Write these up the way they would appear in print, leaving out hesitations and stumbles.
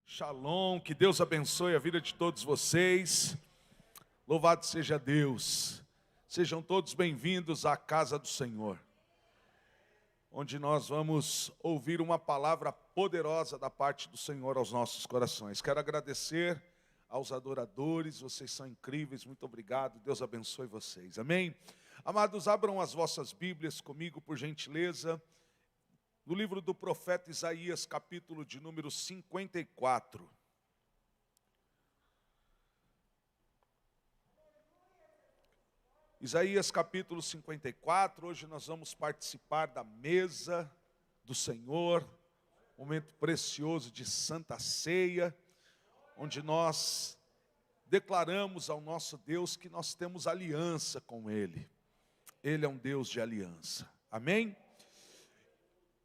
Shalom, que Deus abençoe a vida de todos vocês. Louvado seja Deus. Sejam todos bem-vindos à casa do Senhor, onde nós vamos ouvir uma palavra poderosa da parte do Senhor aos nossos corações. Quero agradecer aos adoradores, vocês são incríveis, muito obrigado, Deus abençoe vocês, amém? Amados, abram as vossas Bíblias comigo, por gentileza, no livro do profeta Isaías, capítulo de número 54. Isaías capítulo 54, hoje nós vamos participar da mesa do Senhor, momento precioso de Santa Ceia, onde nós declaramos ao nosso Deus que nós temos aliança com Ele. Ele é um Deus de aliança, amém?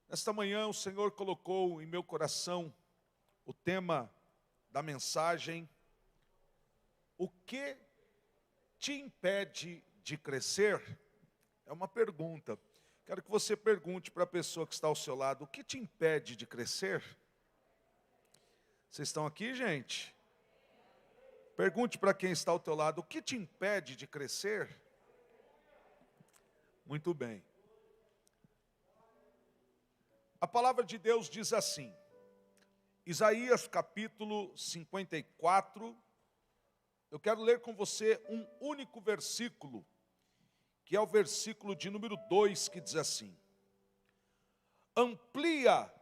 Nesta manhã o Senhor colocou em meu coração o tema da mensagem: o que te impede de crescer? É uma pergunta. Quero que você pergunte para a pessoa que está ao seu lado: o que te impede de crescer? Vocês estão aqui, gente? Pergunte para quem está ao teu lado: o que te impede de crescer? Muito bem. A palavra de Deus diz assim, Isaías capítulo 54, eu quero ler com você um único versículo, que é o versículo de número 2, que diz assim: amplia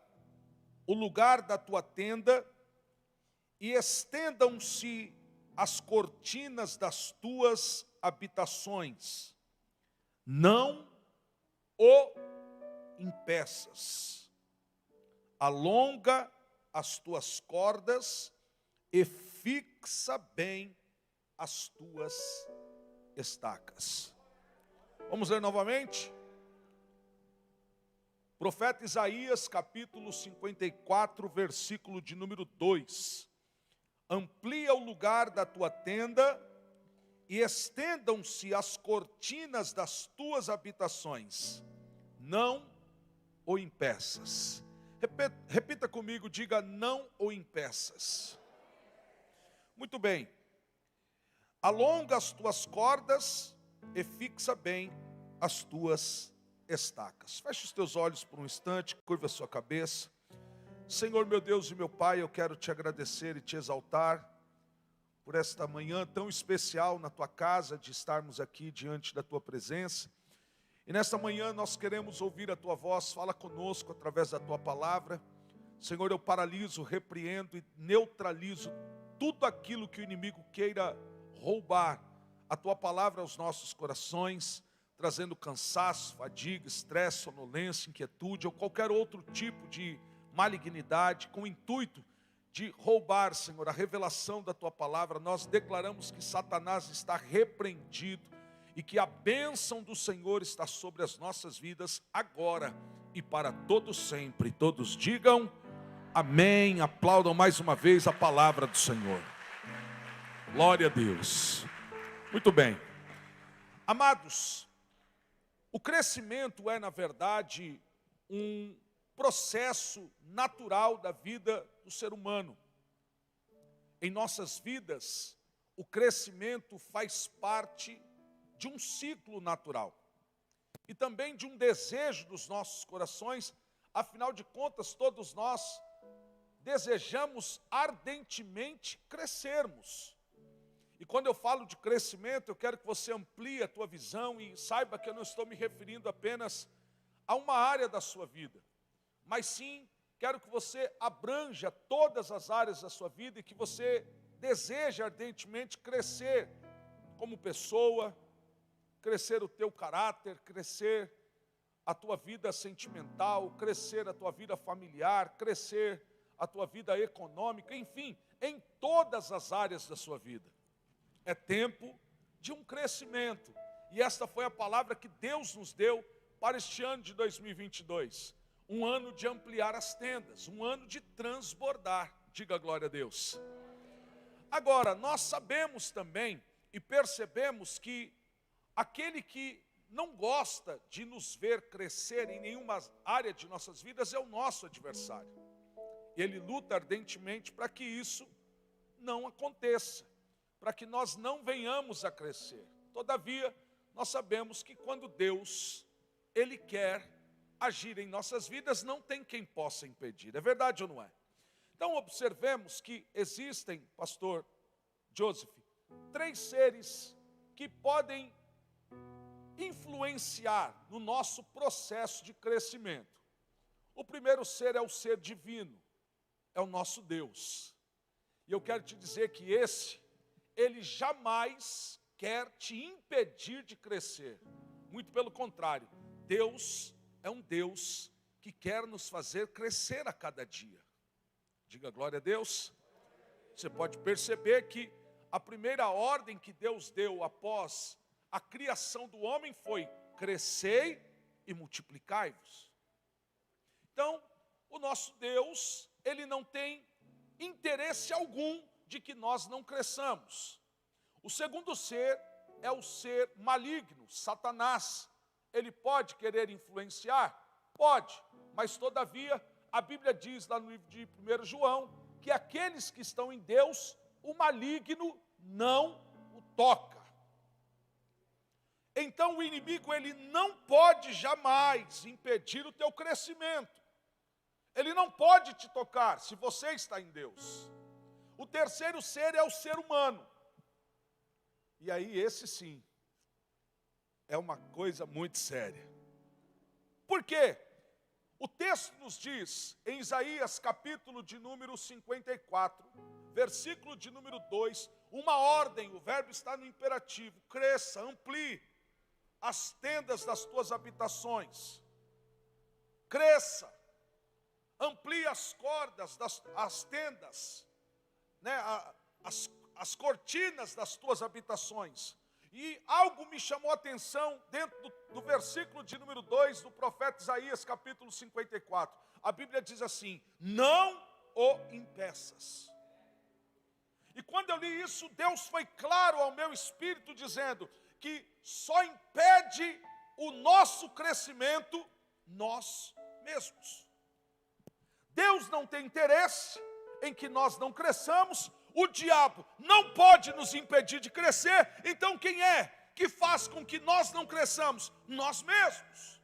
o lugar da tua tenda e estendam-se as cortinas das tuas habitações, não o impeças. Alonga as tuas cordas e fixa bem as tuas estacas. Vamos ler novamente? Profeta Isaías, capítulo 54, versículo de número 2. Amplia o lugar da tua tenda e estendam-se as cortinas das tuas habitações, não o impeças. Repita comigo, diga: não o impeças. Muito bem. Alonga as tuas cordas e fixa bem as tuas estacas. Feche os teus olhos por um instante, curva a sua cabeça. Senhor, meu Deus e meu Pai, eu quero te agradecer e te exaltar por esta manhã tão especial na tua casa, de estarmos aqui diante da tua presença. E nesta manhã nós queremos ouvir a tua voz, fala conosco através da tua palavra. Senhor, eu paraliso, repreendo e neutralizo tudo aquilo que o inimigo queira roubar a tua palavra aos nossos corações, trazendo cansaço, fadiga, estresse, sonolência, inquietude ou qualquer outro tipo de malignidade, com o intuito de roubar, Senhor, a revelação da tua palavra. Nós declaramos que Satanás está repreendido e que a bênção do Senhor está sobre as nossas vidas agora e para todos sempre. Todos digam amém, aplaudam mais uma vez a palavra do Senhor. Glória a Deus. Muito bem. Amados, o crescimento é, na verdade, um processo natural da vida do ser humano. Em nossas vidas, o crescimento faz parte de um ciclo natural e também de um desejo dos nossos corações. Afinal de contas, todos nós desejamos ardentemente crescermos. E quando eu falo de crescimento, eu quero que você amplie a tua visão e saiba que eu não estou me referindo apenas a uma área da sua vida, mas sim quero que você abranja todas as áreas da sua vida e que você deseje ardentemente crescer como pessoa, crescer o teu caráter, crescer a tua vida sentimental, crescer a tua vida familiar, crescer a tua vida econômica, enfim, em todas as áreas da sua vida. É tempo de um crescimento. E esta foi a palavra que Deus nos deu para este ano de 2022. Um ano de ampliar as tendas, um ano de transbordar. Diga glória a Deus. Agora, nós sabemos também e percebemos que aquele que não gosta de nos ver crescer em nenhuma área de nossas vidas é o nosso adversário. E ele luta ardentemente para que isso não aconteça, para que nós não venhamos a crescer. Todavia, nós sabemos que quando Deus, Ele quer agir em nossas vidas, não tem quem possa impedir. É verdade ou não é? Então, observemos que existem, pastor Joseph, 3 seres que podem influenciar no nosso processo de crescimento. O primeiro ser é o ser divino, é o nosso Deus. E eu quero te dizer que ele jamais quer te impedir de crescer. Muito pelo contrário, Deus é um Deus que quer nos fazer crescer a cada dia. Diga glória a Deus. Você pode perceber que a primeira ordem que Deus deu após a criação do homem foi: crescei e multiplicai-vos. Então, o nosso Deus, ele não tem interesse algum de que nós não cresçamos. O segundo ser é o ser maligno, Satanás. Ele pode querer influenciar? Pode, mas todavia a Bíblia diz lá no livro de 1 João que aqueles que estão em Deus, o maligno não o toca. Então o inimigo, ele não pode jamais impedir o teu crescimento. Ele não pode te tocar se você está em Deus. O terceiro ser é o ser humano. E aí esse sim é uma coisa muito séria. Por quê? O texto nos diz, em Isaías capítulo de número 54, versículo de número 2, uma ordem, o verbo está no imperativo: cresça, amplie as tendas das tuas habitações. Cresça, amplie as cordas, as tendas, né, as cortinas das tuas habitações. E algo me chamou a atenção dentro do versículo de número 2 do profeta Isaías, capítulo 54. A Bíblia diz assim: não o impeças. E quando eu li isso, Deus foi claro ao meu espírito, dizendo que só impede o nosso crescimento nós mesmos. Deus não tem interesse em que nós não cresçamos. O diabo não pode nos impedir de crescer. Então quem é que faz com que nós não cresçamos? Nós mesmos.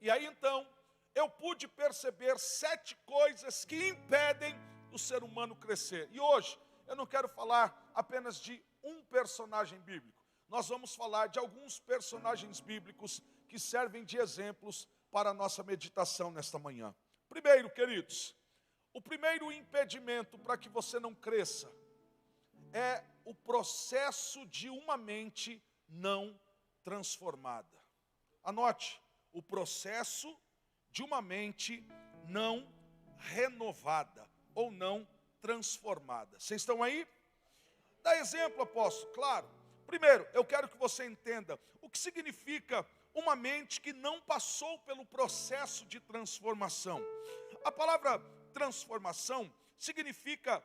E aí então eu pude perceber 7 coisas que impedem o ser humano crescer. E hoje eu não quero falar apenas de um personagem bíblico. Nós vamos falar de alguns personagens bíblicos que servem de exemplos para a nossa meditação nesta manhã. Primeiro, queridos, o primeiro impedimento para que você não cresça é o processo de uma mente não transformada. Anote, o processo de uma mente não renovada ou não transformada. Vocês estão aí? Dá exemplo, apóstolo, claro. Primeiro, eu quero que você entenda o que significa uma mente que não passou pelo processo de transformação. A palavra transformação significa,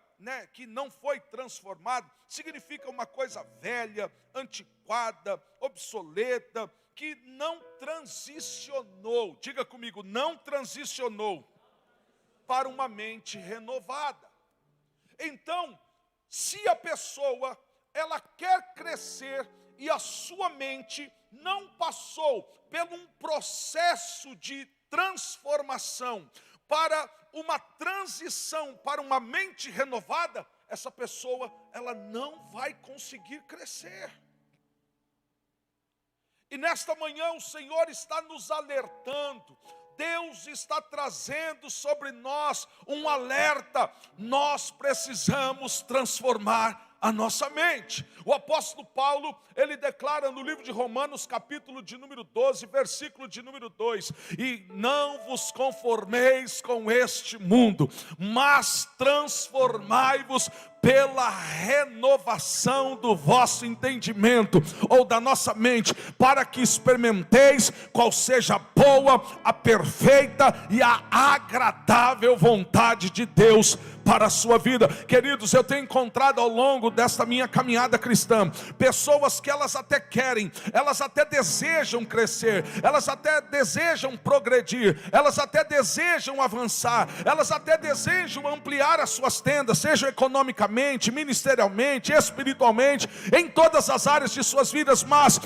que não foi transformado, significa uma coisa velha, antiquada, obsoleta, que não transicionou. Diga comigo, não transicionou para uma mente renovada. Então, se a pessoa ela quer crescer e a sua mente não passou por um processo de transformação para uma transição para uma mente renovada, essa pessoa ela não vai conseguir crescer. E nesta manhã o Senhor está nos alertando. Deus está trazendo sobre nós um alerta. Nós precisamos transformar a nossa mente. O apóstolo Paulo, ele declara no livro de Romanos, capítulo de número 12, versículo de número 2: e não vos conformeis com este mundo, mas transformai-vos pela renovação do vosso entendimento, ou da nossa mente, para que experimenteis qual seja a boa, a perfeita e a agradável vontade de Deus para a sua vida. Queridos, eu tenho encontrado ao longo desta minha caminhada cristã, pessoas que elas até querem, elas até desejam crescer, elas até desejam progredir, elas até desejam avançar, elas até desejam ampliar as suas tendas, seja economicamente, ministerialmente, espiritualmente, em todas as áreas de suas vidas, mas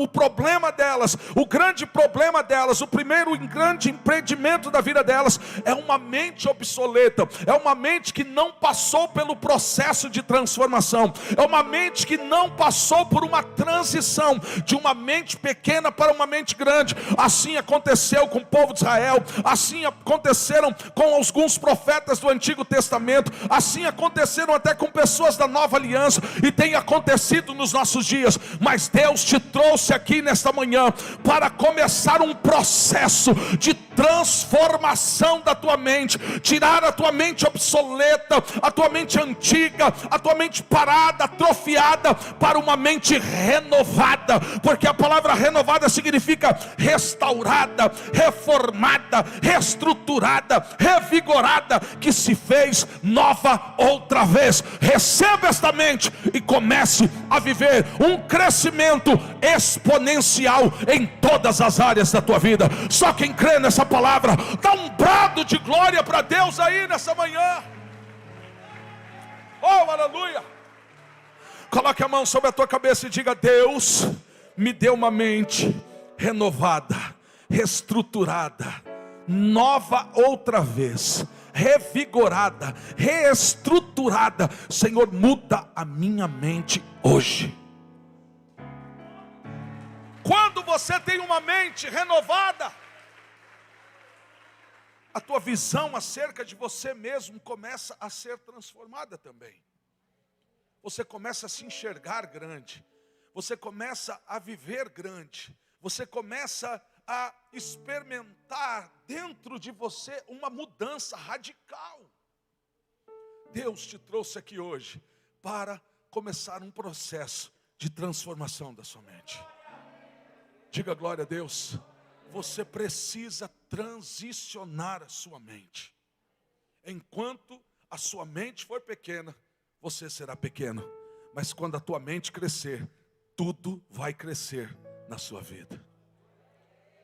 o problema delas, o grande problema delas, o primeiro grande impedimento da vida delas é uma mente obsoleta, é uma mente que não passou pelo processo de transformação, é uma mente que não passou por uma transição de uma mente pequena para uma mente grande. Assim aconteceu com o povo de Israel, assim aconteceram com alguns profetas do Antigo Testamento, assim aconteceram até com pessoas da Nova Aliança, e tem acontecido nos nossos dias. Mas Deus te trouxe aqui nesta manhã para começar um processo de transformação da tua mente, tirar a tua mente obsoleta, a tua mente antiga, a tua mente parada, atrofiada, para uma mente renovada, porque a palavra renovada significa restaurada, reformada, reestruturada, revigorada, que se fez nova outra vez. Receba esta mente e comece a viver um crescimento exponencial em todas as áreas da tua vida. Só quem crê nessa palavra, dá um brado de glória para Deus aí nessa manhã. Oh, aleluia. Coloque a mão sobre a tua cabeça e diga: Deus me deu uma mente renovada, reestruturada, nova outra vez, revigorada, reestruturada. Senhor, muda a minha mente hoje. Quando você tem uma mente renovada, a tua visão acerca de você mesmo começa a ser transformada também. Você começa a se enxergar grande, você começa a viver grande, você começa a experimentar dentro de você uma mudança radical. Deus te trouxe aqui hoje para começar um processo de transformação da sua mente. Diga glória a Deus. Você precisa transicionar a sua mente. Enquanto a sua mente for pequena, você será pequeno. Mas quando a tua mente crescer, tudo vai crescer na sua vida.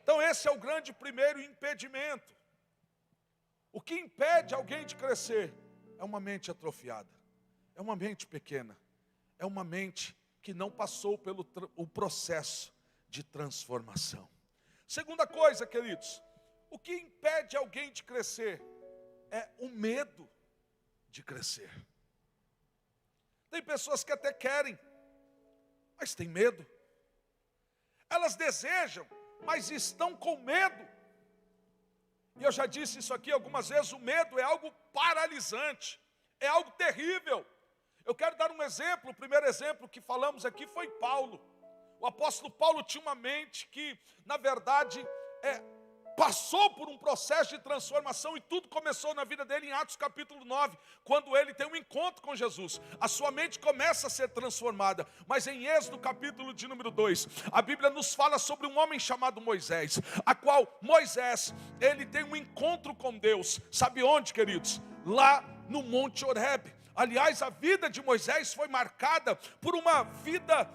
Então esse é o grande primeiro impedimento. O que impede alguém de crescer é uma mente atrofiada, é uma mente pequena, é uma mente que não passou pelo o processo de transformação. Segunda coisa, queridos, o que impede alguém de crescer é o medo de crescer. Tem pessoas que até querem, mas tem medo. Elas desejam, mas estão com medo. E eu já disse isso aqui algumas vezes: o medo é algo paralisante, é algo terrível. Eu quero dar um exemplo. O primeiro exemplo que falamos aqui foi Paulo. O apóstolo Paulo tinha uma mente que, na verdade, passou por um processo de transformação, e tudo começou na vida dele em Atos capítulo 9, quando ele tem um encontro com Jesus. A sua mente começa a ser transformada. Mas em Êxodo capítulo de número 2, a Bíblia nos fala sobre um homem chamado Moisés, a qual Moisés, ele tem um encontro com Deus. Sabe onde, queridos? Lá no Monte Horebe. Aliás, a vida de Moisés foi marcada por uma vida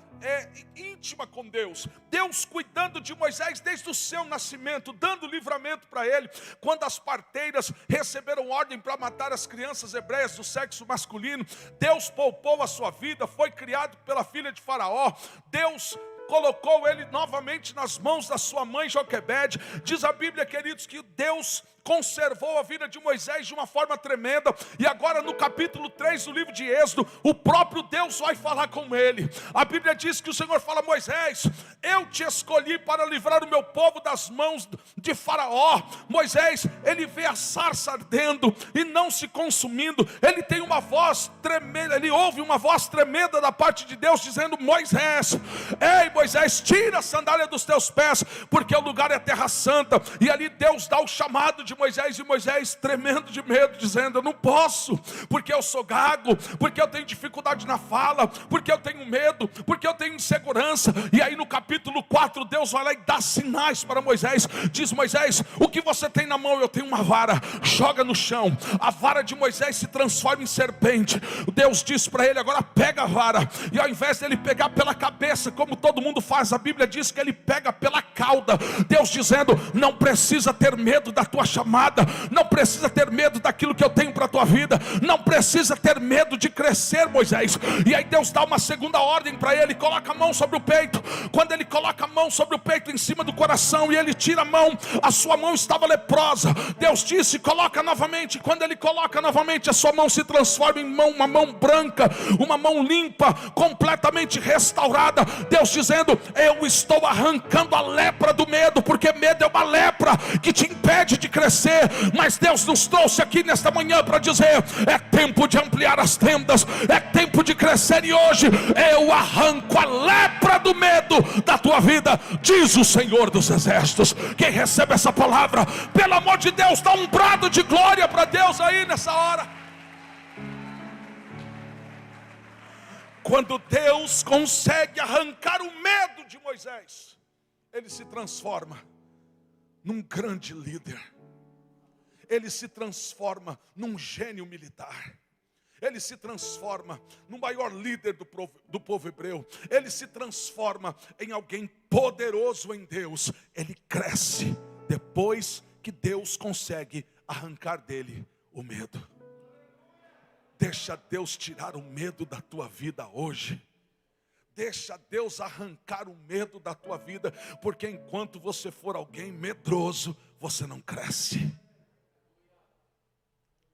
íntima com Deus. Deus cuidando de Moisés desde o seu nascimento, dando livramento para ele. Quando as parteiras receberam ordem para matar as crianças hebreias do sexo masculino, Deus poupou a sua vida. Foi criado pela filha de Faraó. Deus colocou ele novamente nas mãos da sua mãe Joquebede. Diz a Bíblia, queridos, que Deus conservou a vida de Moisés de uma forma tremenda. E agora no capítulo 3 do livro de Êxodo, o próprio Deus vai falar com ele. A Bíblia diz que o Senhor fala: Moisés, eu te escolhi para livrar o meu povo das mãos de Faraó. Moisés, ele vê a sarça ardendo e não se consumindo. Ele tem uma voz tremenda, ele ouve uma voz tremenda da parte de Deus dizendo: Moisés, ei Moisés, tira a sandália dos teus pés, porque o lugar é terra santa. E ali Deus dá o chamado de de Moisés, e Moisés tremendo de medo, dizendo: eu não posso, porque eu sou gago, porque eu tenho dificuldade na fala, porque eu tenho medo, porque eu tenho insegurança. E aí no capítulo 4, Deus vai lá e dá sinais para Moisés. Diz: Moisés, o que você tem na mão? Eu tenho uma vara. Joga no chão. A vara de Moisés se transforma em serpente. Deus diz para ele: agora pega a vara. E ao invés dele pegar pela cabeça, como todo mundo faz, a Bíblia diz que ele pega pela cauda. Deus dizendo: não precisa ter medo da tua chamada, não precisa ter medo daquilo que eu tenho para a tua vida, não precisa ter medo de crescer, Moisés. E aí Deus dá uma segunda ordem para ele: coloca a mão sobre o peito. Quando ele coloca a mão sobre o peito, em cima do coração, e ele tira a mão, a sua mão estava leprosa. Deus disse: coloca novamente. Quando ele coloca novamente, a sua mão se transforma em uma mão branca, uma mão limpa, completamente restaurada. Deus dizendo: eu estou arrancando a lepra do medo, porque medo é uma lepra que te impede de crescer. Mas Deus nos trouxe aqui nesta manhã para dizer: é tempo de ampliar as tendas, é tempo de crescer. E hoje eu arranco a lepra do medo da tua vida, diz o Senhor dos Exércitos. Quem recebe essa palavra, pelo amor de Deus, dá um brado de glória para Deus aí nessa hora. Quando Deus consegue arrancar o medo de Moisés, ele se transforma num grande líder. Ele se transforma num gênio militar. Ele se transforma no maior líder do povo hebreu. Ele se transforma em alguém poderoso em Deus. Ele cresce depois que Deus consegue arrancar dele o medo. Deixa Deus tirar o medo da tua vida hoje. Deixa Deus arrancar o medo da tua vida, porque enquanto você for alguém medroso, você não cresce.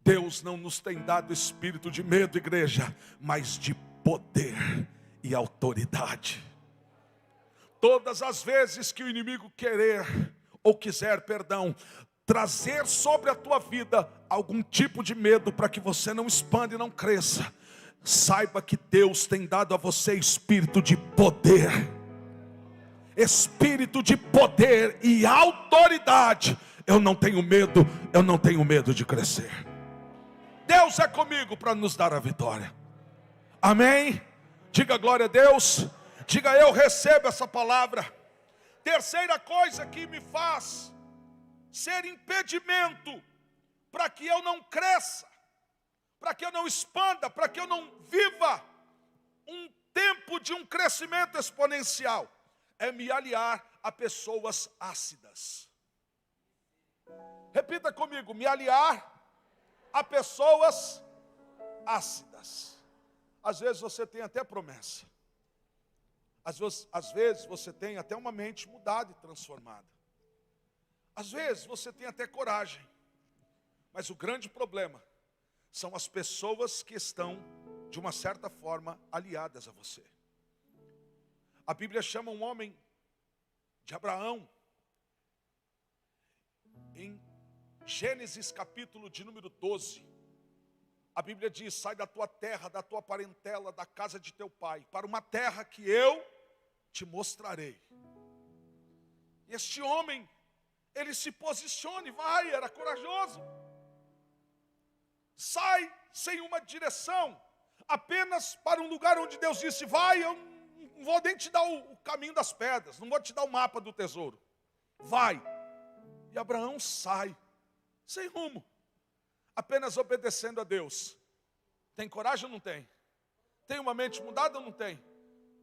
Deus não nos tem dado espírito de medo, igreja, mas de poder e autoridade. Todas as vezes que o inimigo quiser trazer sobre a tua vida algum tipo de medo para que você não expanda e não cresça, saiba que Deus tem dado a você espírito de poder. Espírito de poder e autoridade. Eu não tenho medo de crescer. Deus é comigo para nos dar a vitória. Amém? Diga glória a Deus. Diga: eu recebo essa palavra. Terceira coisa que me faz ser impedimento para que eu não cresça, para que eu não expanda, para que eu não viva um tempo de um crescimento exponencial, é me aliar a pessoas ácidas. Repita comigo: me aliar a pessoas ácidas. Às vezes você tem até promessa. Às vezes você tem até uma mente mudada e transformada. Às vezes você tem até coragem. Mas o grande problema são as pessoas que estão, de uma certa forma, aliadas a você. A Bíblia chama um homem de Abraão, em Gênesis capítulo de número 12, a Bíblia diz: sai da tua terra, da tua parentela, da casa de teu pai, para uma terra que eu te mostrarei. E este homem, ele se posiciona e vai, era corajoso. Sai sem uma direção, apenas para um lugar onde Deus disse: vai, eu não vou nem te dar o caminho das pedras, não vou te dar o mapa do tesouro. Vai. E Abraão sai, sem rumo, apenas obedecendo a Deus. Tem coragem ou não tem? Tem uma mente mudada ou não tem?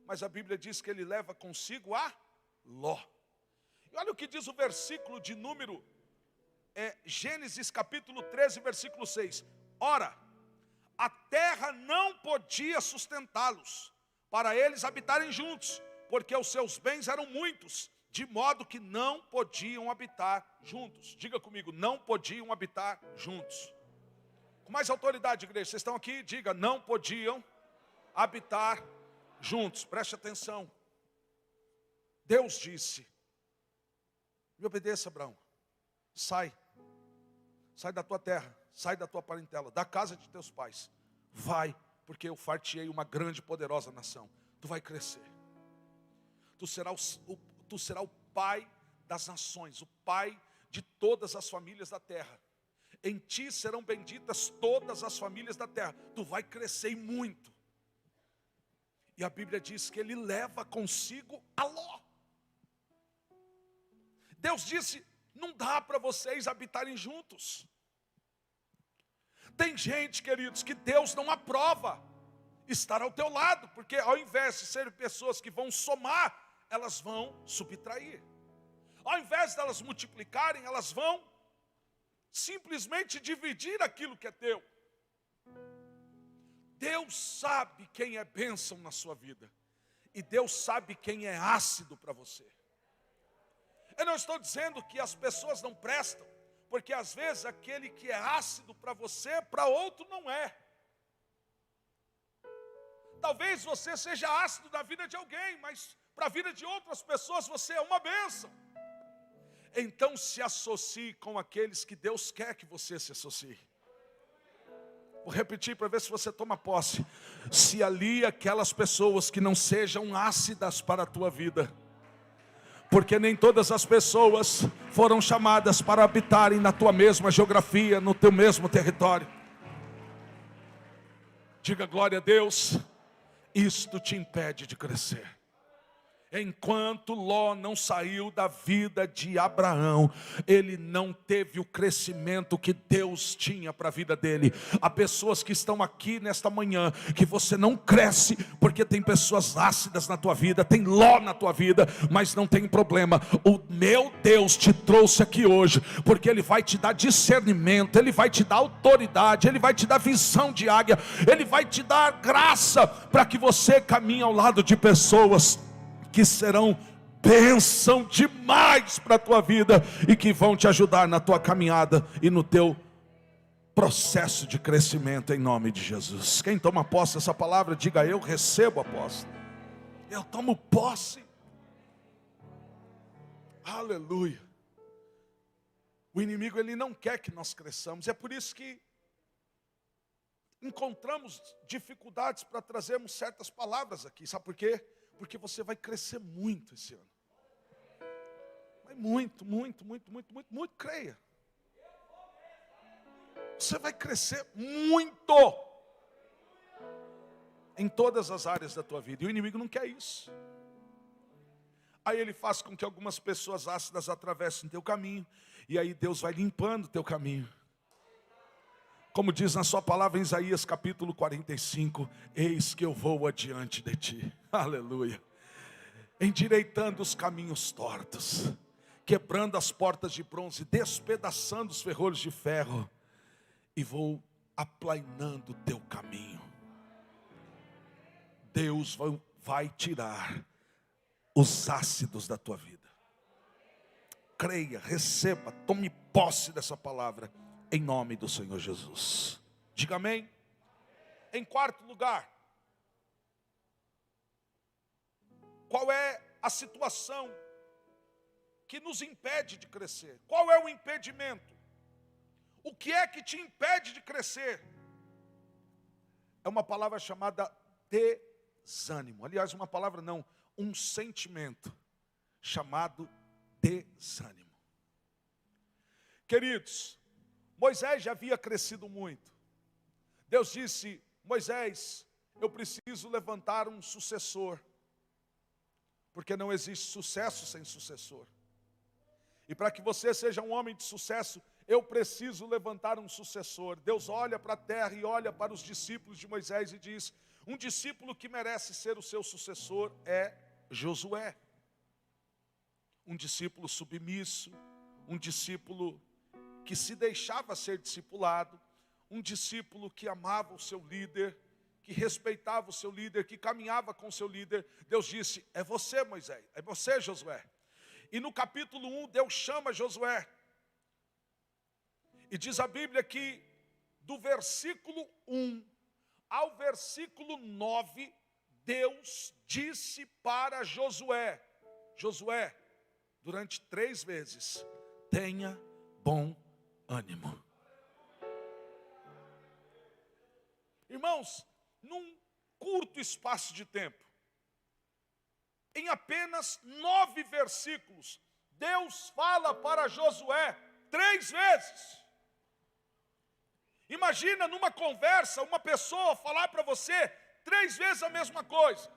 Mas a Bíblia diz que ele leva consigo a Ló. E olha o que diz o versículo de número Gênesis capítulo 13, versículo 6. Ora, a terra não podia sustentá-los, para eles habitarem juntos, porque os seus bens eram muitos, de modo que não podiam habitar juntos. Diga comigo: não podiam habitar juntos. Com mais autoridade, igreja, vocês estão aqui? Diga: não podiam habitar juntos. Preste atenção. Deus disse: me obedeça, Abraão. Sai da tua terra, sai da tua parentela, da casa de teus pais. Vai, porque eu far-te-ei uma grande e poderosa nação. Tu vai crescer. Tu será o pai das nações, o pai de todas as famílias da terra. Em ti serão benditas todas as famílias da terra. Tu vai crescer e muito. E a Bíblia diz que ele leva consigo a Ló. Deus disse, não dá para vocês habitarem juntos. Tem gente, queridos, que Deus não aprova estar ao teu lado, porque ao invés de serem pessoas que vão somar, elas vão subtrair. Ao invés de elas multiplicarem, elas vão simplesmente dividir aquilo que é teu. Deus sabe quem é bênção na sua vida. E Deus sabe quem é ácido para você. Eu não estou dizendo que as pessoas não prestam, porque às vezes aquele que é ácido para você, para outro não é. Talvez você seja ácido na vida de alguém, mas para a vida de outras pessoas você é uma bênção. Então se associe com aqueles que Deus quer que você se associe. Vou repetir para ver se você toma posse. Se alie aquelas pessoas que não sejam ácidas para a tua vida. Porque nem todas as pessoas foram chamadas para habitarem na tua mesma geografia, no teu mesmo território. Diga glória a Deus. Isto te impede de crescer. Enquanto Ló não saiu da vida de Abraão, ele não teve o crescimento que Deus tinha para a vida dele. Há pessoas que estão aqui nesta manhã, que você não cresce, porque tem pessoas ácidas na tua vida, tem Ló na tua vida, mas não tem problema. O meu Deus te trouxe aqui hoje, porque Ele vai te dar discernimento, Ele vai te dar autoridade, Ele vai te dar visão de águia, Ele vai te dar graça, para que você caminhe ao lado de pessoas que serão bênção demais para a tua vida e que vão te ajudar na tua caminhada e no teu processo de crescimento em nome de Jesus. Quem toma posse dessa palavra, diga eu recebo a posse. Eu tomo posse. Aleluia. O inimigo ele não quer que nós cresçamos. É por isso que encontramos dificuldades para trazermos certas palavras aqui. Sabe por quê? Porque você vai crescer muito esse ano. Vai muito, creia. Você vai crescer muito. Em todas as áreas da tua vida. E o inimigo não quer isso. Aí ele faz com que algumas pessoas ácidas atravessem teu caminho. E aí Deus vai limpando teu caminho. Como diz na sua palavra em Isaías capítulo 45, eis que eu vou adiante de ti, aleluia, endireitando os caminhos tortos, quebrando as portas de bronze, despedaçando os ferrolhos de ferro, e vou aplainando o teu caminho. Deus vai tirar os ácidos da tua vida. Creia, receba, tome posse dessa palavra. Em nome do Senhor Jesus. Diga amém. Em quarto lugar, qual é a situação que nos impede de crescer? Qual é o impedimento? O que é que te impede de crescer? É uma palavra chamada desânimo. Aliás, uma palavra não, um sentimento chamado desânimo. Queridos, Moisés já havia crescido muito. Deus disse, Moisés, eu preciso levantar um sucessor. Porque não existe sucesso sem sucessor. E para que você seja um homem de sucesso, eu preciso levantar um sucessor. Deus olha para a terra e olha para os discípulos de Moisés e diz, um discípulo que merece ser o seu sucessor é Josué. Um discípulo submisso, um discípulo que se deixava ser discipulado, um discípulo que amava o seu líder, que respeitava o seu líder, que caminhava com o seu líder. Deus disse, é você Moisés, é você Josué. E no capítulo 1, Deus chama Josué. E diz a Bíblia que do versículo 1 ao versículo 9, Deus disse para Josué, Josué, durante 3 vezes, tenha bom ânimo. Irmãos, num curto espaço de tempo, em apenas 9 versículos, Deus fala para Josué 3 vezes. Imagina numa conversa, uma pessoa falar para você 3 vezes a mesma coisa.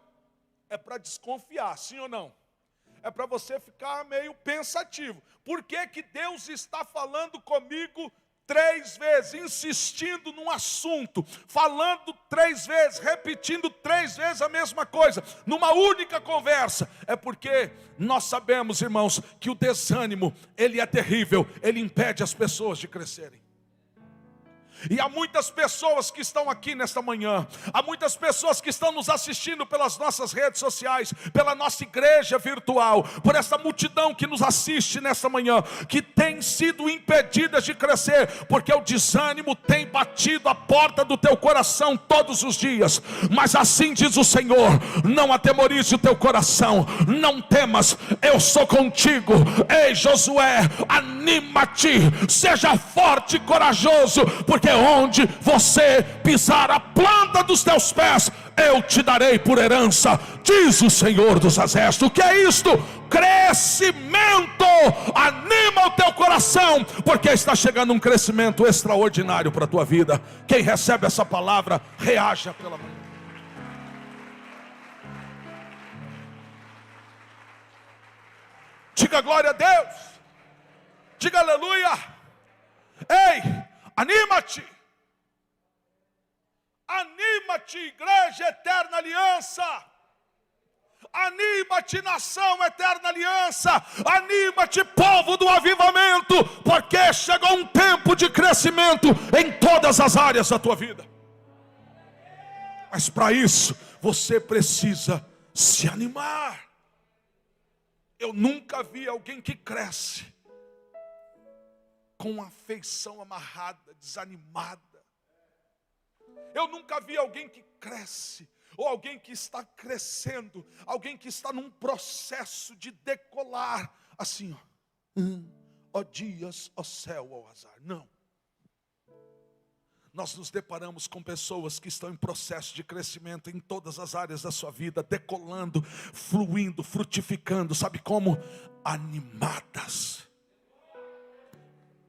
É para desconfiar, sim ou não? É para você ficar meio pensativo. Por que que Deus está falando comigo 3 vezes, insistindo num assunto, falando 3 vezes, repetindo 3 vezes a mesma coisa, numa única conversa? É porque nós sabemos, irmãos, que o desânimo, ele é terrível, ele impede as pessoas de crescerem. E há muitas pessoas que estão aqui nesta manhã, há muitas pessoas que estão nos assistindo pelas nossas redes sociais, pela nossa igreja virtual, por essa multidão que nos assiste nesta manhã, que tem sido impedidas de crescer, porque o desânimo tem batido a porta do teu coração todos os dias. Mas assim diz o Senhor: não atemorize o teu coração, não temas, eu sou contigo. Ei Josué, anima-te, seja forte e corajoso, porque onde você pisar a planta dos teus pés, eu te darei por herança, diz o Senhor dos Exércitos. O que é isto? Crescimento. Anima o teu coração, porque está chegando um crescimento extraordinário para a tua vida. Quem recebe essa palavra, reaja pela manhã. Diga glória a Deus, diga aleluia. Ei, anima-te, anima-te, igreja eterna aliança, anima-te, nação eterna aliança, anima-te, povo do avivamento, porque chegou um tempo de crescimento em todas as áreas da tua vida. Mas para isso, você precisa se animar. Eu nunca vi alguém que cresce com a feição amarrada, desanimada. Eu nunca vi alguém que cresce, ou alguém que está crescendo, alguém que está num processo de decolar, assim, ó dias, ó céu, ó azar. Não. Nós nos deparamos com pessoas que estão em processo de crescimento em todas as áreas da sua vida, decolando, fluindo, frutificando, sabe como? Animadas.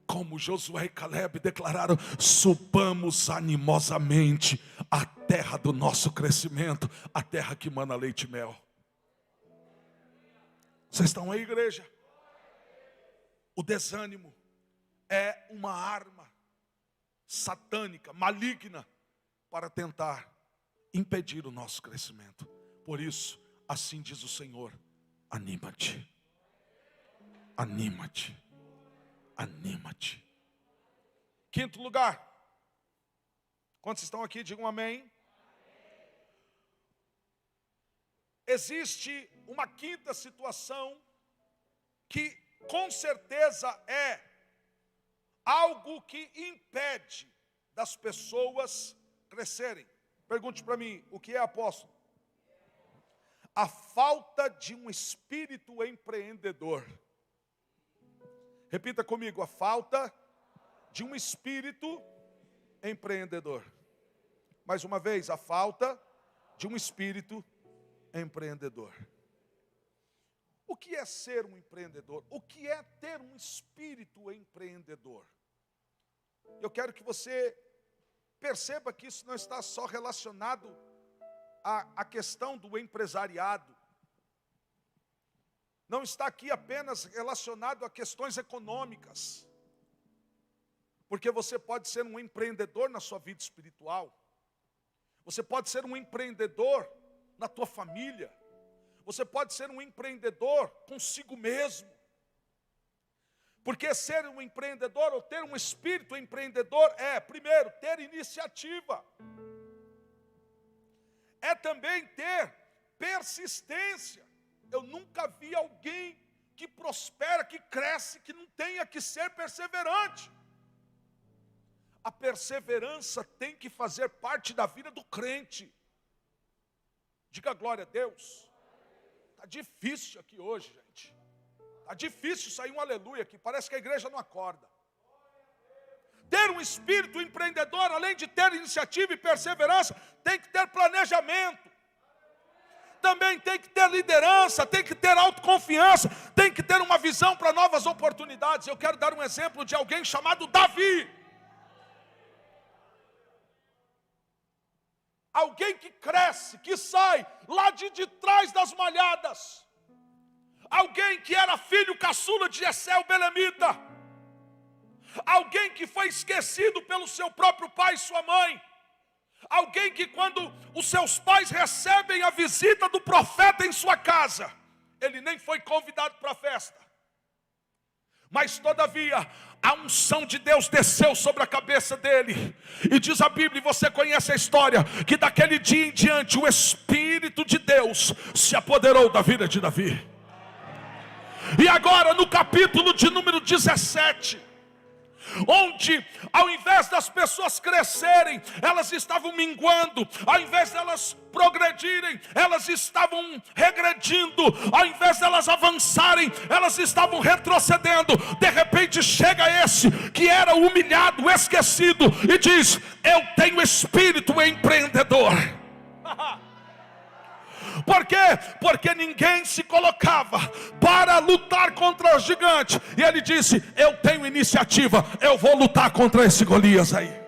Como Josué e Caleb declararam: subamos animosamente a terra do nosso crescimento, a terra que mana leite e mel. Vocês estão aí, igreja? O desânimo é uma arma satânica, maligna, para tentar impedir o nosso crescimento. Por isso, assim diz o Senhor: anima-te, anima-te, anima-te. Quinto lugar, quantos estão aqui, digam amém. Existe uma quinta situação que com certeza é algo que impede das pessoas crescerem. Pergunte para mim, o que é, apóstolo? A falta de um espírito empreendedor. Repita comigo: a falta de um espírito empreendedor. Mais uma vez, a falta de um espírito empreendedor. O que é ser um empreendedor? O que é ter um espírito empreendedor? Eu quero que você perceba que isso não está só relacionado à questão do empresariado. Não está aqui apenas relacionado a questões econômicas. Porque você pode ser um empreendedor na sua vida espiritual. Você pode ser um empreendedor na tua família. Você pode ser um empreendedor consigo mesmo. Porque ser um empreendedor ou ter um espírito empreendedor é, primeiro, ter iniciativa. É também ter persistência. Eu nunca vi alguém que prospera, que cresce, que não tenha que ser perseverante. A perseverança tem que fazer parte da vida do crente. Diga glória a Deus. Está difícil aqui hoje, gente. Está difícil sair um aleluia aqui. Parece que a igreja não acorda. Ter um espírito empreendedor, além de ter iniciativa e perseverança, tem que ter planejamento. também tem que ter liderança, tem que ter autoconfiança, tem que ter uma visão para novas oportunidades. Eu quero dar um exemplo de alguém chamado Davi. Alguém que cresce, que sai lá de trás das malhadas. Alguém que era filho caçula de Jessé o belemita. Alguém que foi esquecido pelo seu próprio pai e sua mãe. Alguém que quando os seus pais recebem a visita do profeta em sua casa, ele nem foi convidado para a festa. Mas todavia, a unção de Deus desceu sobre a cabeça dele. E diz a Bíblia, e você conhece a história, que daquele dia em diante o Espírito de Deus se apoderou da vida de Davi. E agora no capítulo de número 17, onde ao invés das pessoas crescerem, elas estavam minguando, ao invés delas progredirem, elas estavam regredindo, ao invés delas avançarem, elas estavam retrocedendo. De repente chega esse que era humilhado, esquecido, e diz: eu tenho espírito empreendedor. Por quê? Porque ninguém se colocava para lutar contra o gigante. E ele disse: eu tenho iniciativa, eu vou lutar contra esse Golias aí.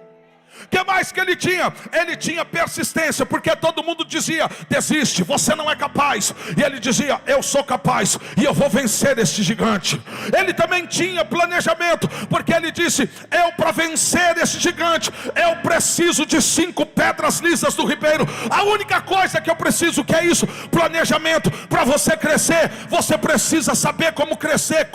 O que mais que ele tinha? Ele tinha persistência, porque todo mundo dizia: desiste, você não é capaz. E ele dizia: eu sou capaz, e eu vou vencer este gigante. Ele também tinha planejamento, porque ele disse: eu para vencer esse gigante, eu preciso de 5 pedras lisas do ribeiro. A única coisa que eu preciso, que é isso? Planejamento. Para você crescer, você precisa saber como crescer,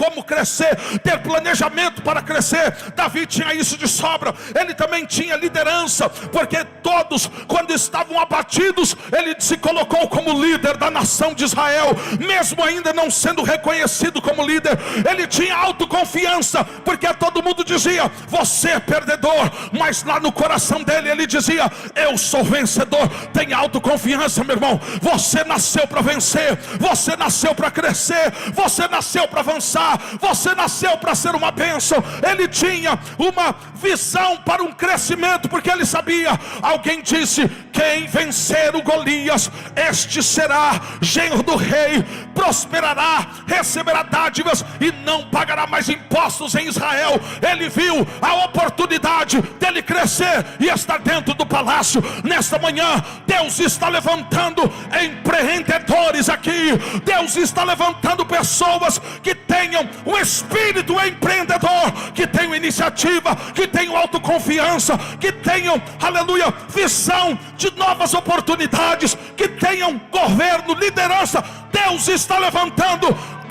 ter planejamento para crescer. Davi tinha isso de sobra. Ele também tinha liderança, porque todos, quando estavam abatidos, ele se colocou como líder da nação de Israel, mesmo ainda não sendo reconhecido como líder. Ele tinha autoconfiança, porque todo mundo dizia: você é perdedor, mas lá no coração dele ele dizia: eu sou vencedor. Tenha autoconfiança, meu irmão. Você nasceu para vencer, você nasceu para crescer, você nasceu para avançar, você nasceu para ser uma bênção. Ele tinha uma visão para um crescimento, porque ele sabia, alguém disse: quem vencer o Golias, este será genro do rei, prosperará, receberá dádivas e não pagará mais impostos em Israel. Ele viu a oportunidade dele crescer e estar dentro do palácio. Nesta manhã, Deus está levantando empreendedores aqui. Deus está levantando pessoas que tenham um espírito empreendedor, que tenham iniciativa, que tenham autoconfiança, que tenham, aleluia, visão de novas oportunidades, que tenham governo, liderança. Deus está levantando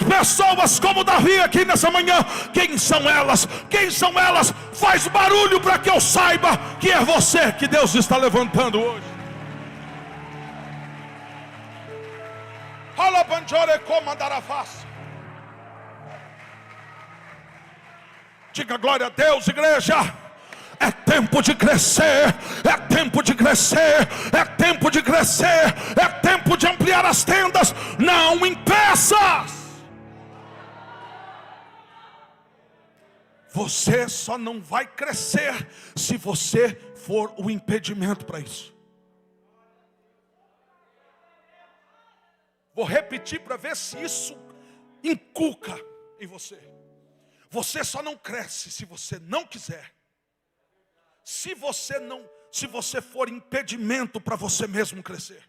pessoas como Davi aqui nessa manhã. Quem são elas? Quem são elas? Faz barulho para que eu saiba que é você que Deus está levantando hoje. Diga glória a Deus, igreja. É tempo de crescer, é tempo de crescer, é tempo de crescer, é tempo de ampliar as tendas. Não impeças. Você só não vai crescer se você for o impedimento para isso. Vou repetir para ver se isso inculca em você. Você só não cresce se você não quiser. Se você for impedimento para você mesmo crescer.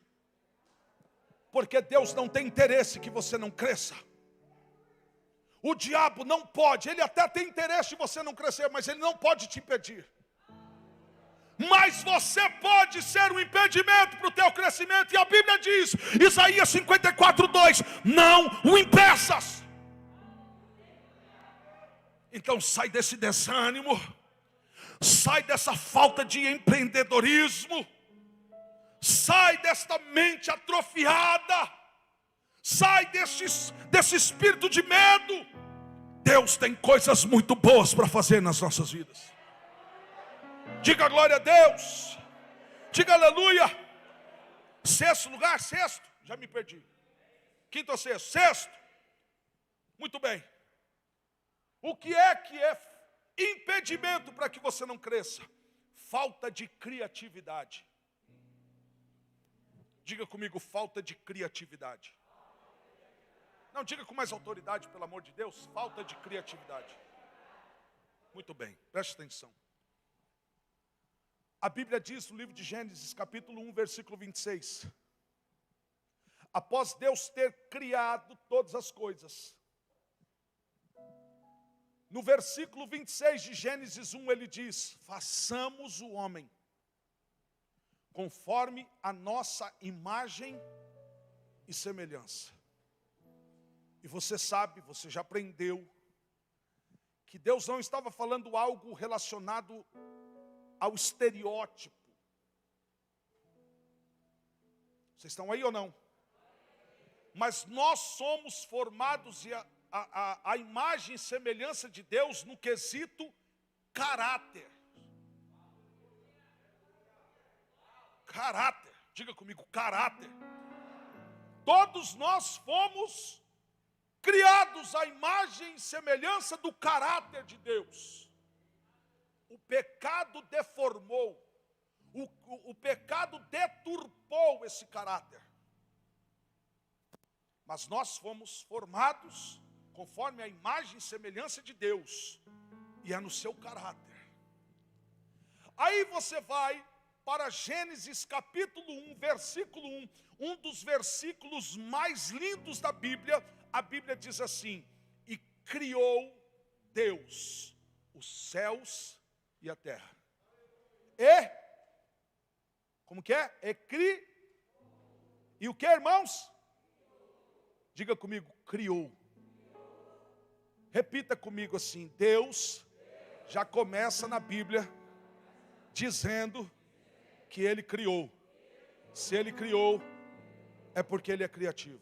Porque Deus não tem interesse que você não cresça. O diabo não pode, ele até tem interesse em você não crescer, mas ele não pode te impedir. Mas você pode ser um impedimento para o teu crescimento. E a Bíblia diz, Isaías 54:2, não o impeças. Então sai desse desânimo, sai dessa falta de empreendedorismo, sai desta mente atrofiada, sai desse espírito de medo. Deus tem coisas muito boas para fazer nas nossas vidas. Diga glória a Deus. Diga aleluia. Sexto lugar, sexto. Já me perdi. Quinto ou sexto? Sexto. Muito bem. O que é impedimento para que você não cresça? Falta de criatividade. Diga comigo, falta de criatividade. Não, diga com mais autoridade, pelo amor de Deus, falta de criatividade. Muito bem, preste atenção. A Bíblia diz no livro de Gênesis, capítulo 1, versículo 26. Após Deus ter criado todas as coisas, no versículo 26 de Gênesis 1, ele diz: façamos o homem conforme a nossa imagem e semelhança. E você sabe, você já aprendeu, que Deus não estava falando algo relacionado ao estereótipo. Vocês estão aí ou não? Mas nós somos formados a imagem e semelhança de Deus no quesito caráter. Caráter, diga comigo, caráter. Todos nós fomos criados à imagem e semelhança do caráter de Deus. O pecado deformou, o pecado deturpou esse caráter. Mas nós fomos formados conforme a imagem e semelhança de Deus, e é no seu caráter. Aí você vai para Gênesis capítulo 1, versículo 1, um dos versículos mais lindos da Bíblia. A Bíblia diz assim: e criou Deus os céus e a terra. Como que é? E o que, irmãos? Diga comigo, criou. Repita comigo assim: Deus já começa na Bíblia dizendo que Ele criou. Se Ele criou, é porque Ele é criativo.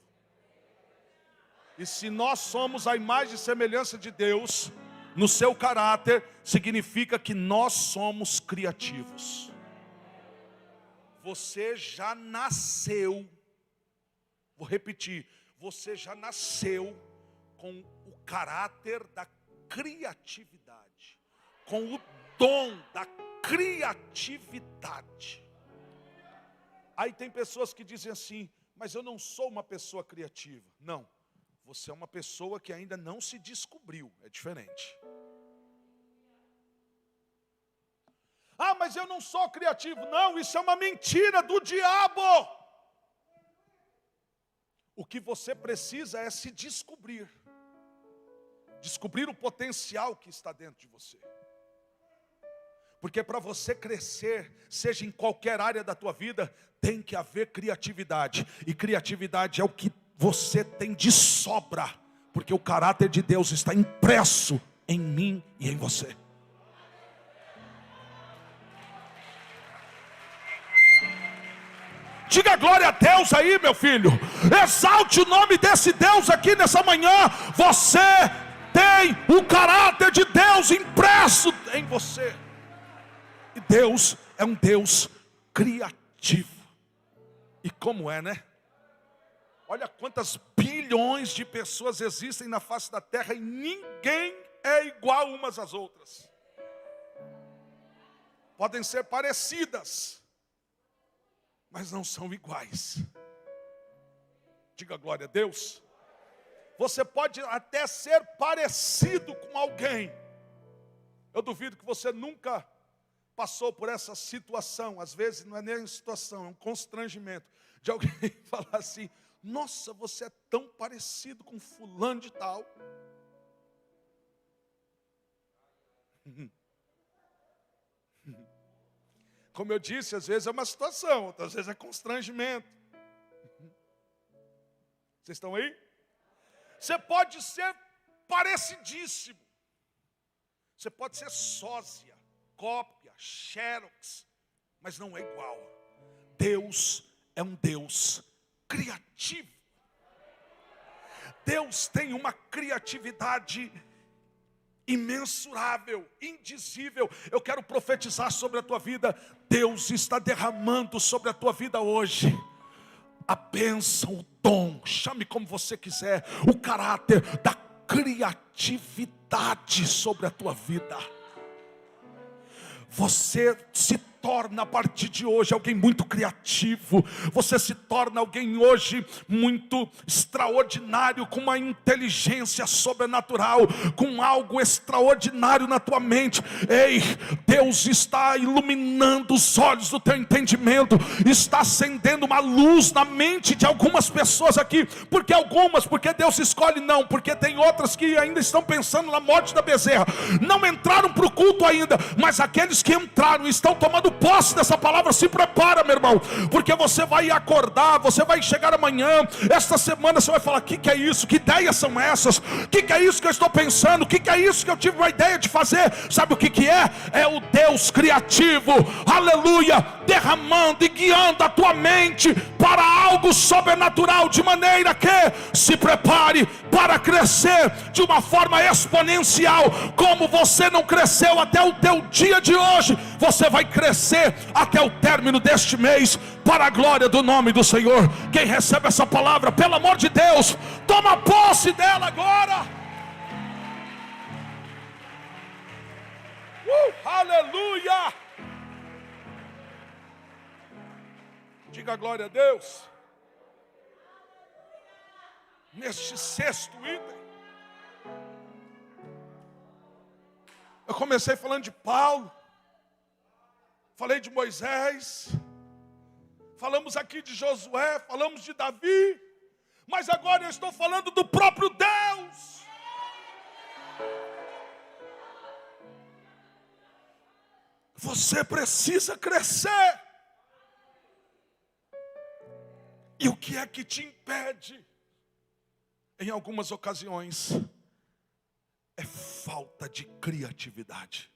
E se nós somos a imagem e semelhança de Deus, no seu caráter, significa que nós somos criativos. Você já nasceu, vou repetir, você já nasceu com o caráter da criatividade, com o dom da criatividade. Aí tem pessoas que dizem assim: mas eu não sou uma pessoa criativa. Não, você é uma pessoa que ainda não se descobriu, é diferente. Ah, mas eu não sou criativo. Não, isso é uma mentira do diabo. O que você precisa é se descobrir. Descobrir o potencial que está dentro de você. Porque para você crescer, seja em qualquer área da tua vida, tem que haver criatividade. E criatividade é o que você tem de sobra. Porque o caráter de Deus está impresso em mim e em você. Diga glória a Deus aí, meu filho. Exalte o nome desse Deus aqui nessa manhã. Você tem o caráter de Deus impresso em você. E Deus é um Deus criativo. E como é, né? Olha quantas bilhões de pessoas existem na face da terra e ninguém é igual umas às outras. Podem ser parecidas, mas não são iguais. Diga glória a Deus. Você pode até ser parecido com alguém. Eu duvido que você nunca passou por essa situação. Às vezes não é nem uma situação, é um constrangimento de alguém falar assim: nossa, você é tão parecido com fulano de tal. Como eu disse, às vezes é uma situação, outras vezes é constrangimento. Vocês estão aí? Você pode ser parecidíssimo. Você pode ser sósia, cópia, xerox, mas não é igual. Deus é um Deus criativo. Deus tem uma criatividade imensurável, indizível. Eu quero profetizar sobre a tua vida. Deus está derramando sobre a tua vida hoje a bênção, o dom, chame como você quiser, o caráter da criatividade sobre a tua vida. Você se torna a partir de hoje alguém muito criativo. Você se torna alguém hoje muito extraordinário, com uma inteligência sobrenatural, com algo extraordinário na tua mente. Ei, Deus está iluminando os olhos do teu entendimento, está acendendo uma luz na mente de algumas pessoas aqui. Porque algumas, porque Deus escolhe? Não, porque tem outras que ainda estão pensando na morte da bezerra, não entraram para o culto ainda, mas aqueles que entraram, estão tomando posse dessa palavra. Se prepara, meu irmão, porque você vai acordar, você vai chegar amanhã, esta semana você vai falar: que é isso? Que ideias são essas? Que é isso que eu estou pensando? Que é isso que eu tive uma ideia de fazer? Sabe o que é? É o Deus criativo, aleluia, derramando e guiando a tua mente para algo sobrenatural, de maneira que se prepare para crescer de uma forma exponencial. Como você não cresceu até o teu dia de hoje, você vai crescer até o término deste mês, para a glória do nome do Senhor. Quem recebe essa palavra, pelo amor de Deus, toma posse dela agora. Aleluia! Diga glória a Deus. Neste sexto item, eu comecei falando de Paulo, falei de Moisés, falamos aqui de Josué, falamos de Davi, mas agora eu estou falando do próprio Deus. Você precisa crescer. E o que é que te impede? Em algumas ocasiões, é falta de criatividade.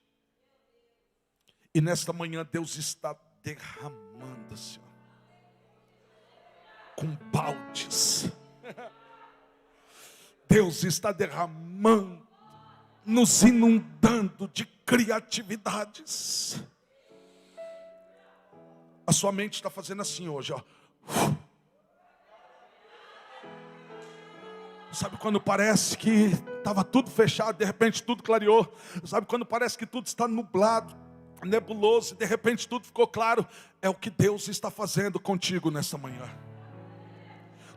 E nesta manhã Deus está derramando, Senhor, com baldes. Deus está derramando, nos inundando de criatividades. A sua mente está fazendo assim hoje, ó. Sabe quando parece que estava tudo fechado, de repente tudo clareou? Sabe quando parece que tudo está nublado, nebuloso, e de repente tudo ficou claro? É o que Deus está fazendo contigo nessa manhã.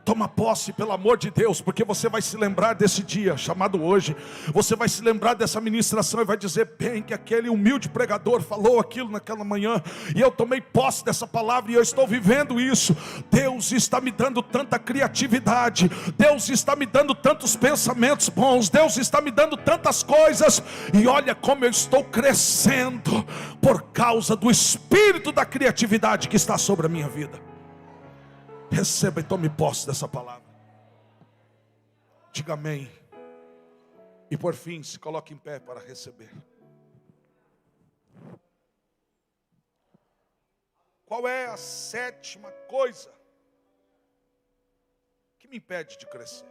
Toma posse, pelo amor de Deus, porque você vai se lembrar desse dia chamado hoje. Você vai se lembrar dessa ministração e vai dizer: bem que aquele humilde pregador falou aquilo naquela manhã, e eu tomei posse dessa palavra e eu estou vivendo isso. Deus está me dando tanta criatividade, Deus está me dando tantos pensamentos bons, Deus está me dando tantas coisas, e olha como eu estou crescendo por causa do espírito da criatividade que está sobre a minha vida. Receba e tome posse dessa palavra. Diga amém. E por fim, se coloque em pé para receber. Qual é a sétima coisa que me impede de crescer?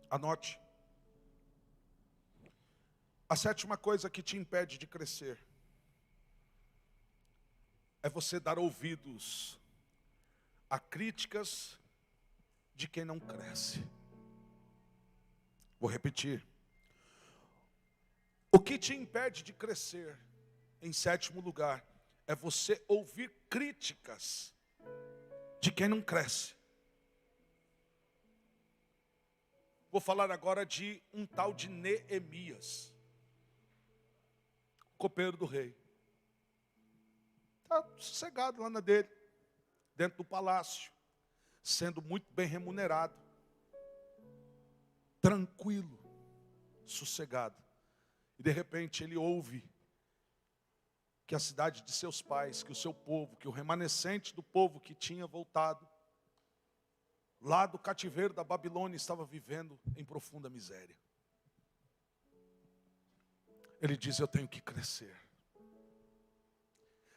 Anote. A sétima coisa que te impede de crescer é você dar ouvidos a críticas de quem não cresce. Vou repetir. O que te impede de crescer, em sétimo lugar, é você ouvir críticas de quem não cresce. Vou falar agora de um tal de Neemias, copeiro do rei. Está sossegado lá na dele, dentro do palácio, sendo muito bem remunerado, tranquilo, sossegado. E de repente ele ouve que a cidade de seus pais, que o seu povo, que o remanescente do povo que tinha voltado lá do cativeiro da Babilônia estava vivendo em profunda miséria. Ele diz: eu tenho que crescer.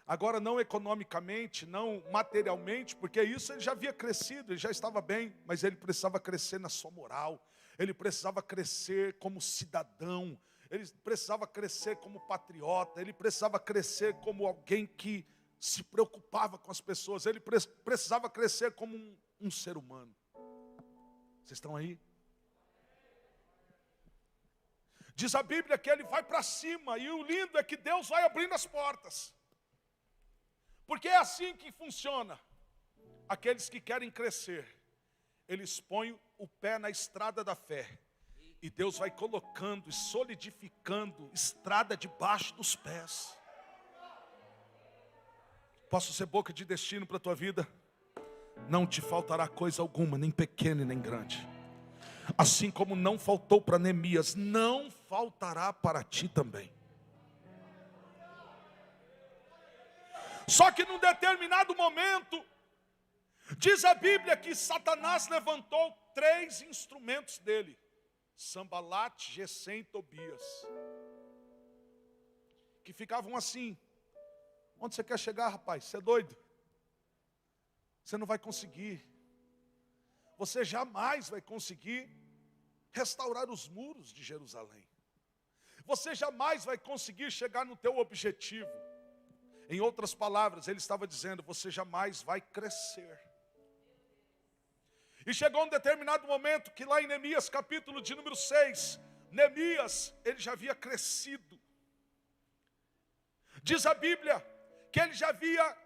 Agora não economicamente, não materialmente, porque isso ele já havia crescido, ele já estava bem, mas ele precisava crescer na sua moral, ele precisava crescer como cidadão, ele precisava crescer como patriota, ele precisava crescer como alguém que se preocupava com as pessoas, ele precisava crescer como um ser humano. Vocês estão aí? Diz a Bíblia que ele vai para cima, e o lindo é que Deus vai abrindo as portas. Porque é assim que funciona. Aqueles que querem crescer, eles põem o pé na estrada da fé. E Deus vai colocando e solidificando estrada debaixo dos pés. Posso ser boca de destino para a tua vida? Não te faltará coisa alguma, nem pequena e nem grande. Assim como não faltou para Neemias, não faltará para ti também. Só que num determinado momento, diz a Bíblia que Satanás levantou 3 instrumentos dele: Sambalate, Gesem e Tobias, que ficavam assim: onde você quer chegar, rapaz? Você é doido? Você não vai conseguir. Você jamais vai conseguir restaurar os muros de Jerusalém. Você jamais vai conseguir chegar no teu objetivo. Em outras palavras, ele estava dizendo: você jamais vai crescer. E chegou um determinado momento que lá em Neemias, capítulo de número 6, Neemias, ele já havia crescido. Diz a Bíblia que ele já havia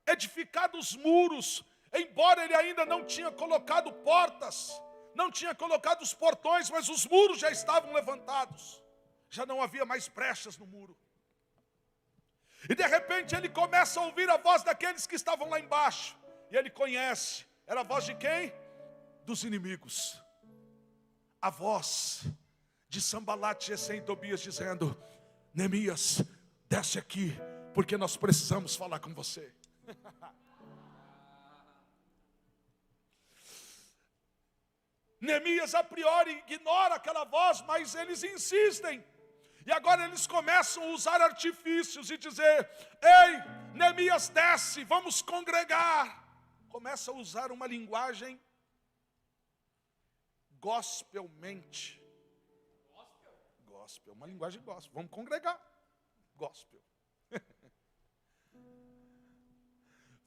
edificado os muros, embora ele ainda não tinha colocado portas, não tinha colocado os portões, mas os muros já estavam levantados. Já não havia mais brechas no muro. E de repente ele começa a ouvir a voz daqueles que estavam lá embaixo. E ele conhece, era a voz de quem? Dos inimigos. A voz de Sambalate, Gesem e Tobias dizendo: Neemias, desce aqui, porque nós precisamos falar com você. Neemias a priori ignora aquela voz, mas eles insistem. E agora eles começam a usar artifícios e dizer: ei, Neemias, desce, vamos congregar. Começa a usar uma linguagem gospelmente. Gospel, uma linguagem gospel. Vamos congregar. Gospel.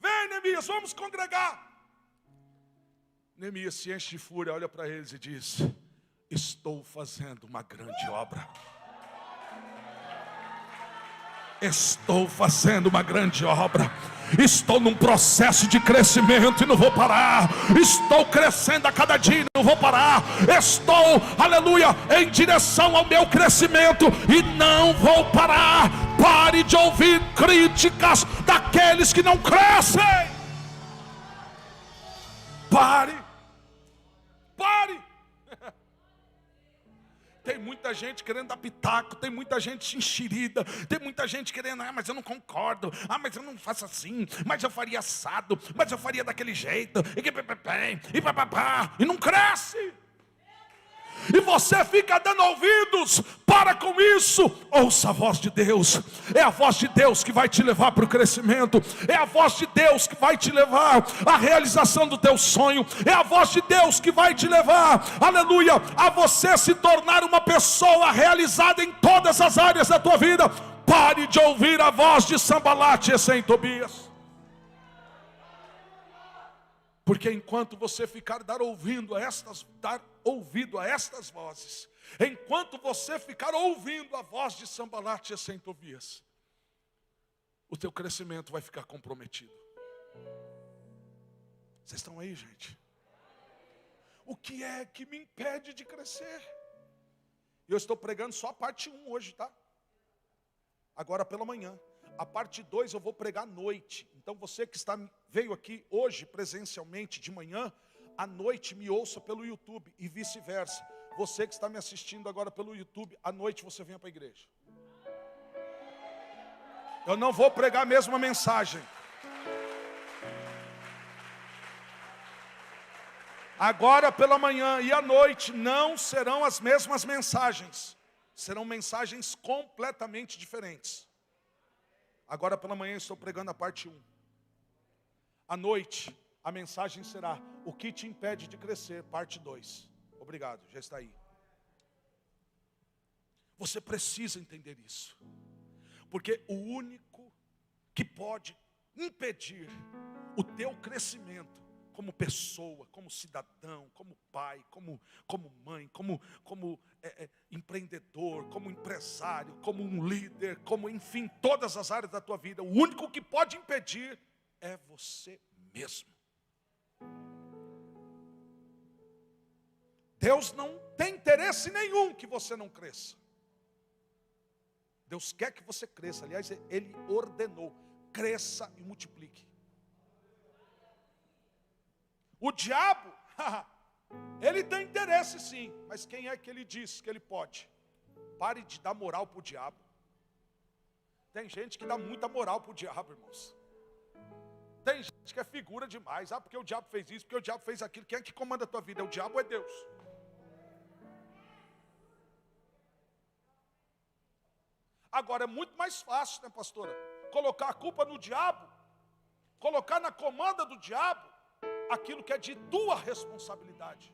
Vem, Neemias, vamos congregar. Neemias se enche de fúria, olha para eles e diz: estou fazendo uma grande obra. Estou fazendo uma grande obra. Estou num processo de crescimento e não vou parar. Estou crescendo a cada dia e não vou parar. Estou, aleluia, em direção ao meu crescimento e não vou parar. Pare de ouvir críticas daqueles que não crescem. Pare. Tem muita gente querendo dar pitaco, tem muita gente enxerida, tem muita gente querendo: mas eu não concordo, mas eu não faço assim, mas eu faria assado, mas eu faria daquele jeito, e não cresce. E você fica dando ouvidos. Para com isso. Ouça a voz de Deus. É a voz de Deus que vai te levar para o crescimento. É a voz de Deus que vai te levar à realização do teu sonho. É a voz de Deus que vai te levar, aleluia, a você se tornar uma pessoa realizada em todas as áreas da tua vida. Pare de ouvir a voz de Sambalate, Gesem e Tobias. Porque enquanto você ficar dar ouvido a estas vozes, enquanto você ficar ouvindo a voz de Sambalate, Gesem e Tobias, o teu crescimento vai ficar comprometido. Vocês estão aí, gente? O que é que me impede de crescer? Eu estou pregando só a parte 1 hoje, tá? Agora pela manhã. A parte 2 eu vou pregar à noite. Então você que veio aqui hoje presencialmente de manhã, à noite me ouça pelo YouTube e vice-versa. Você que está me assistindo agora pelo YouTube, à noite você venha para a igreja. Eu não vou pregar a mesma mensagem. Agora pela manhã e à noite não serão as mesmas mensagens. Serão mensagens completamente diferentes. Agora pela manhã estou pregando a parte 1. À noite, a mensagem será: o que te impede de crescer, parte 2. Obrigado, já está aí. Você precisa entender isso. Porque o único que pode impedir o teu crescimento como pessoa, como cidadão, como pai, como mãe, como empreendedor, como empresário, como um líder, como, enfim, todas as áreas da tua vida. O único que pode impedir é você mesmo. Deus não tem interesse nenhum que você não cresça. Deus quer que você cresça. Aliás, Ele ordenou: cresça e multiplique. O diabo, ele tem interesse sim, mas quem é que ele diz que ele pode? Pare de dar moral para o diabo. Tem gente que dá muita moral para o diabo, irmãos. Tem gente que é figura demais. Porque o diabo fez isso, porque o diabo fez aquilo. Quem é que comanda a tua vida? É o diabo ou é Deus? Agora é muito mais fácil, né, pastora? Colocar a culpa no diabo, colocar na comanda do diabo aquilo que é de tua responsabilidade.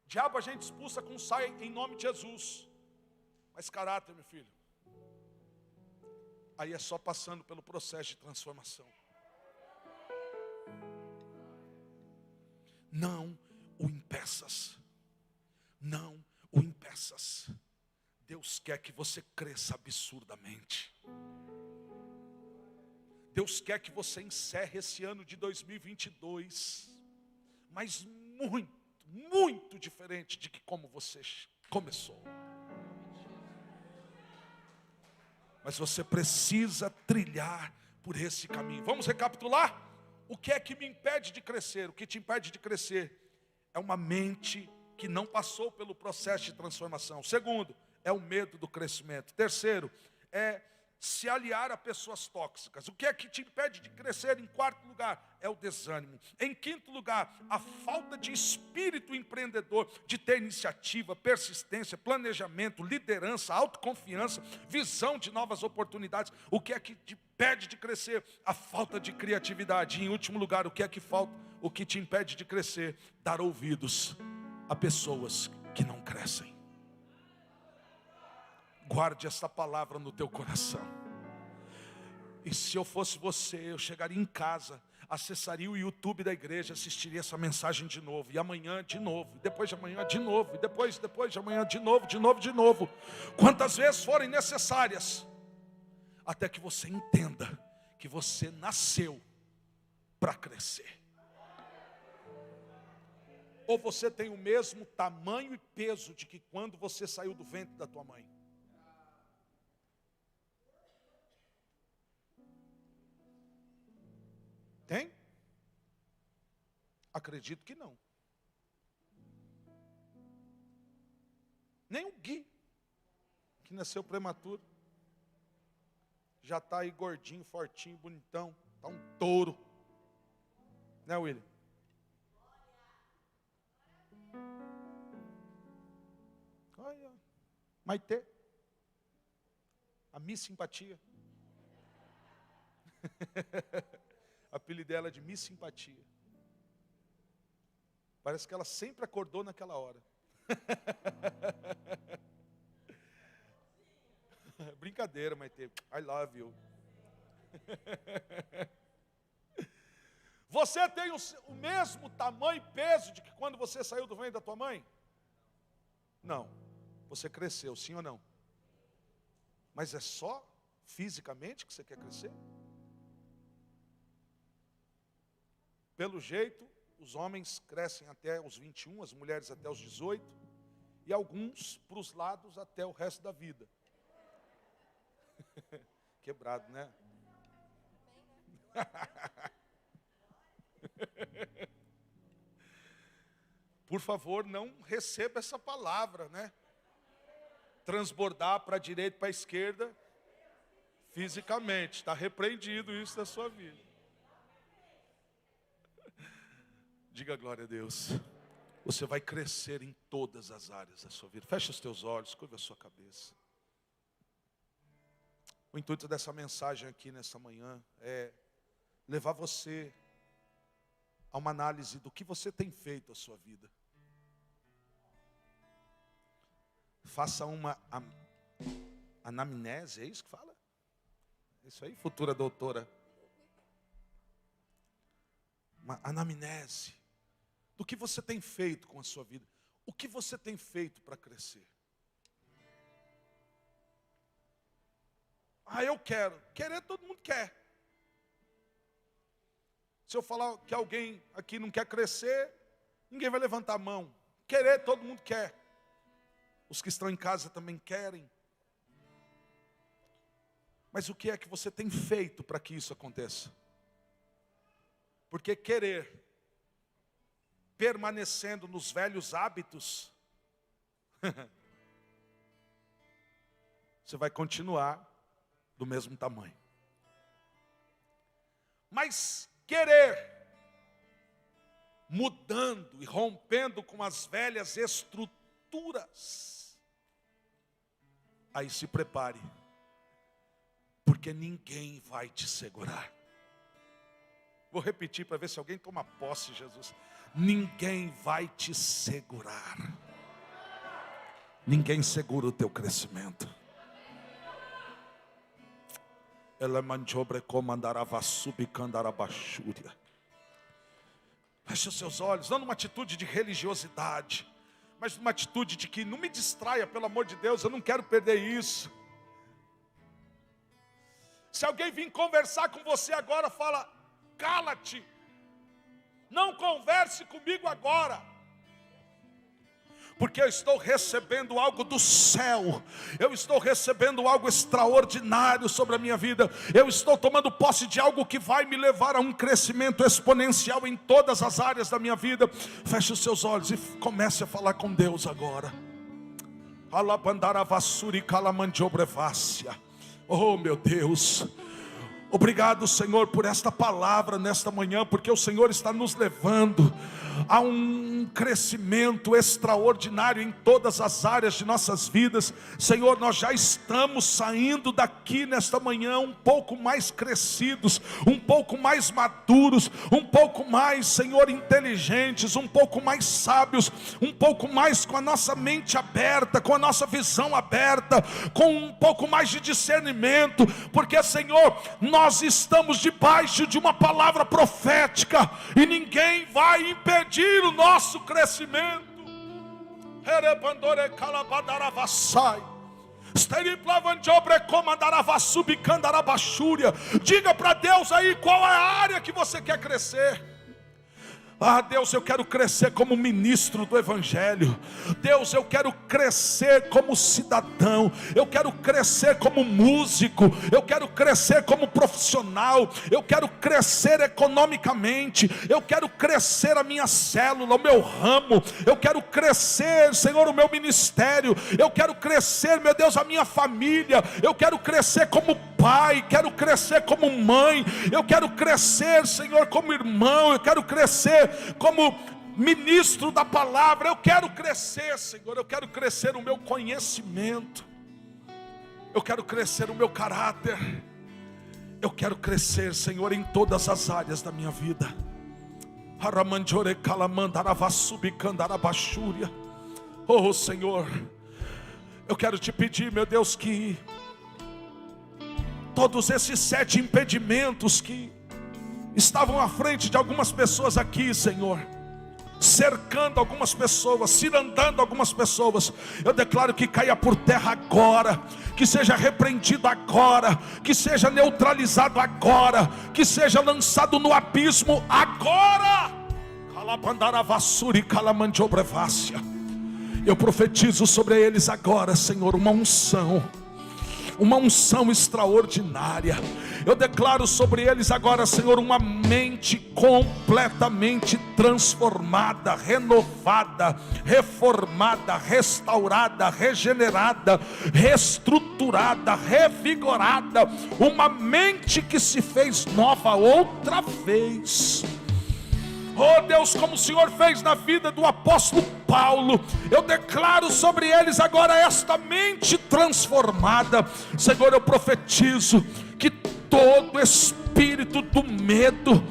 Diabo a gente expulsa com sai em nome de Jesus. Mas caráter, meu filho, aí é só passando pelo processo de transformação. Não o impeças. Não o impeças. Deus quer que você cresça absurdamente. Deus quer que você encerre esse ano de 2022, mas muito, muito diferente de que como você começou. Mas você precisa trilhar por esse caminho. Vamos recapitular? O que é que me impede de crescer? O que te impede de crescer é uma mente que não passou pelo processo de transformação. Segundo, é o medo do crescimento. Terceiro, é se aliar a pessoas tóxicas. O que é que te impede de crescer? Em quarto lugar, é o desânimo. Em quinto lugar, a falta de espírito empreendedor, de ter iniciativa, persistência, planejamento, liderança, autoconfiança, visão de novas oportunidades. O que é que te impede de crescer? A falta de criatividade. E em último lugar, o que é que falta? O que te impede de crescer? Dar ouvidos a pessoas que não crescem. Guarde essa palavra no teu coração. E se eu fosse você, eu chegaria em casa, acessaria o YouTube da igreja, assistiria essa mensagem de novo. E amanhã de novo, e depois de amanhã de novo, e depois de amanhã de novo. Quantas vezes forem necessárias, até que você entenda que você nasceu para crescer. Ou você tem o mesmo tamanho e peso de que quando você saiu do ventre da tua mãe? Tem? Acredito que não. Nem o Gui, que nasceu prematuro, já está aí gordinho, fortinho, bonitão, está um touro. Né, William? Olha, Maitê, a Miss Simpatia. O apelido dela é de Miss Simpatia. Parece que ela sempre acordou naquela hora. Brincadeira, Maitê. I love you. Você tem o mesmo tamanho e peso de que quando você saiu do ventre da tua mãe? Não. Você cresceu, sim ou não? Mas é só fisicamente que você quer crescer? Pelo jeito, os homens crescem até os 21, as mulheres até os 18, e alguns para os lados até o resto da vida. Quebrado, né? Por favor, não receba essa palavra, né? Transbordar para a direita e para a esquerda, fisicamente. Está repreendido isso da sua vida. Diga glória a Deus. Você vai crescer em todas as áreas da sua vida. Feche os teus olhos, curva a sua cabeça. O intuito dessa mensagem aqui nessa manhã é levar você a uma análise do que você tem feito a sua vida. Faça uma anamnese, é isso que fala? Isso aí, futura doutora. Uma anamnese do que você tem feito com a sua vida. O que você tem feito para crescer? Eu quero. Querer todo mundo quer. Se eu falar que alguém aqui não quer crescer, ninguém vai levantar a mão. Querer todo mundo quer. Os que estão em casa também querem. Mas o que é que você tem feito para que isso aconteça? Porque querer, permanecendo nos velhos hábitos, você vai continuar do mesmo tamanho. Mas querer, mudando e rompendo com as velhas estruturas, aí se prepare, porque ninguém vai te segurar. Vou repetir para ver se alguém toma posse, Jesus. Ninguém vai te segurar. Ninguém segura o teu crescimento. Ela mandiobre comandarava subicandarabachúria. Feche os seus olhos, não numa atitude de religiosidade, mas numa atitude de que não me distraia, pelo amor de Deus, eu não quero perder isso. Se alguém vir conversar com você agora, fala, cala-te, não converse comigo agora, porque eu estou recebendo algo do céu, eu estou recebendo algo extraordinário sobre a minha vida, eu estou tomando posse de algo que vai me levar a um crescimento exponencial em todas as áreas da minha vida. Feche os seus olhos e comece a falar com Deus agora. Oh meu Deus, obrigado, Senhor, por esta palavra nesta manhã, porque o Senhor está nos levando a um crescimento extraordinário em todas as áreas de nossas vidas. Senhor, nós já estamos saindo daqui nesta manhã um pouco mais crescidos, um pouco mais maduros, um pouco mais, Senhor, inteligentes, um pouco mais sábios, um pouco mais com a nossa mente aberta, com a nossa visão aberta, com um pouco mais de discernimento, porque, Senhor, nós estamos debaixo de uma palavra profética e ninguém vai impedir o nosso crescimento. Diga para Deus aí qual é a área que você quer crescer. Deus, eu quero crescer como ministro do Evangelho. Deus, eu quero crescer como cidadão. Eu quero crescer como músico. Eu quero crescer como profissional. Eu quero crescer economicamente. Eu quero crescer a minha célula, o meu ramo. Eu quero crescer, Senhor, o meu ministério. Eu quero crescer, meu Deus, a minha família. Eu quero crescer como pai. Quero crescer como mãe. Eu quero crescer, Senhor, como irmão. Eu quero crescer como ministro da palavra. Eu quero crescer, Senhor. Eu quero crescer o meu conhecimento. Eu quero crescer o meu caráter. Eu quero crescer, Senhor, em todas as áreas da minha vida. Oh, Senhor, eu quero te pedir, meu Deus, que todos esses 7 impedimentos que estavam à frente de algumas pessoas aqui, Senhor, cercando algumas pessoas, cirandando algumas pessoas, eu declaro que caia por terra agora, que seja repreendido agora, que seja neutralizado agora, que seja lançado no abismo agora. Eu profetizo sobre eles agora, Senhor, uma unção extraordinária. Eu declaro sobre eles agora, Senhor, uma mente completamente transformada, renovada, reformada, restaurada, regenerada, reestruturada, revigorada, uma mente que se fez nova outra vez. Oh Deus, como o Senhor fez na vida do apóstolo Paulo, eu declaro sobre eles agora esta mente transformada. Senhor, eu profetizo que todo espírito do medo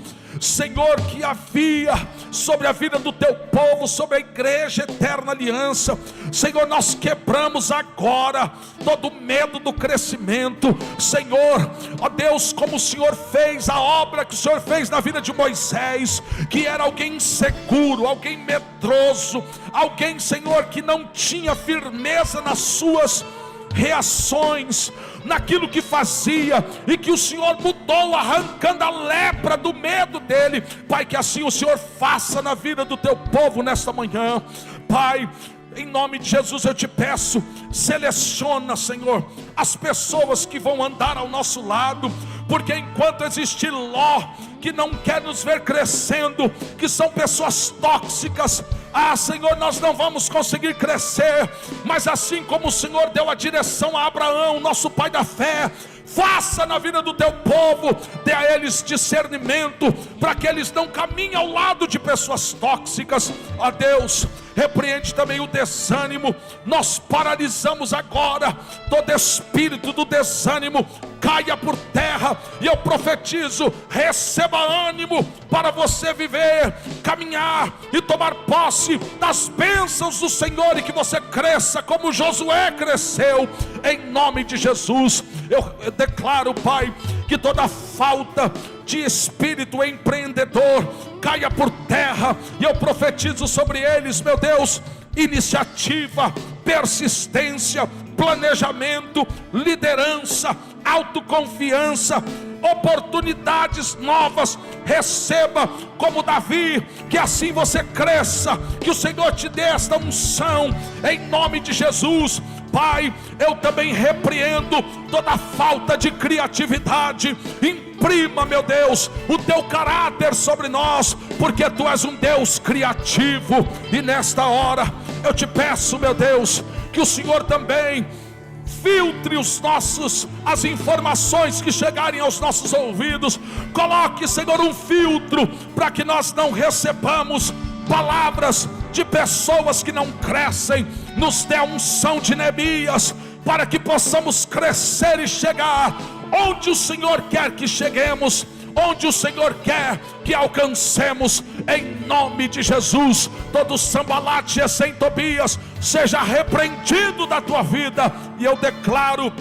Senhor, que havia sobre a vida do teu povo, sobre a igreja Eterna Aliança. Senhor, nós quebramos agora todo medo do crescimento, Senhor, ó Deus, como o Senhor fez a obra que o Senhor fez na vida de Moisés, que era alguém inseguro, alguém medroso, alguém, Senhor, que não tinha firmeza nas suas reações, naquilo que fazia, e que o Senhor mudou, arrancando a lepra do medo dele. Pai, que assim o Senhor faça na vida do teu povo nesta manhã. Pai, em nome de Jesus eu te peço, seleciona, Senhor, as pessoas que vão andar ao nosso lado, porque enquanto existir Ló, que não quer nos ver crescendo, que são pessoas tóxicas, Senhor, nós não vamos conseguir crescer. Mas assim como o Senhor deu a direção a Abraão, nosso pai da fé, faça na vida do teu povo, dê a eles discernimento, para que eles não caminhem ao lado de pessoas tóxicas. Ó Deus, repreende também o desânimo. Nós paralisamos agora todo espírito do desânimo, caia por terra, e eu profetizo: receba ânimo para você viver, caminhar e tomar posse das bênçãos do Senhor, e que você cresça como Josué cresceu, em nome de Jesus. Eu declaro, Pai, que toda falta de espírito empreendedor caia por terra, e eu profetizo sobre eles, meu Deus, iniciativa, persistência, planejamento, liderança, autoconfiança, oportunidades novas. Receba como Davi, que assim você cresça, que o Senhor te dê esta unção, em nome de Jesus. Pai, eu também repreendo toda falta de criatividade. Imprima, meu Deus, o teu caráter sobre nós, porque tu és um Deus criativo. E nesta hora eu te peço, meu Deus, que o Senhor também filtre as informações que chegarem aos nossos ouvidos. Coloque, Senhor, um filtro, para que nós não recebamos palavras de pessoas que não crescem. Nos dê a unção de Neemias, para que possamos crescer e chegar onde o Senhor quer que cheguemos, onde o Senhor quer que alcancemos, em nome de Jesus. Todo Sambalate e sem Tobias seja repreendido da tua vida, e eu declaro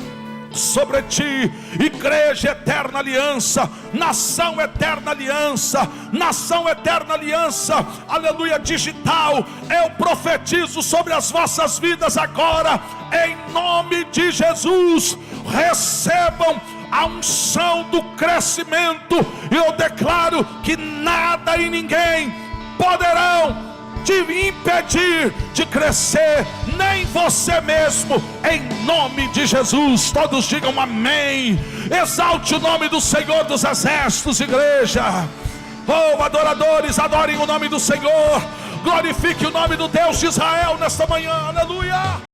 sobre ti, igreja Eterna Aliança, nação Eterna Aliança, nação Eterna Aliança, aleluia, digital. Eu profetizo sobre as vossas vidas agora, em nome de Jesus. Recebam a unção do crescimento, e eu declaro que nada e ninguém poderão te impedir de crescer, nem você mesmo, em nome de Jesus. Todos digam amém. Exalte o nome do Senhor dos Exércitos, igreja. Oh, adoradores, adorem o nome do Senhor, glorifique o nome do Deus de Israel nesta manhã, aleluia.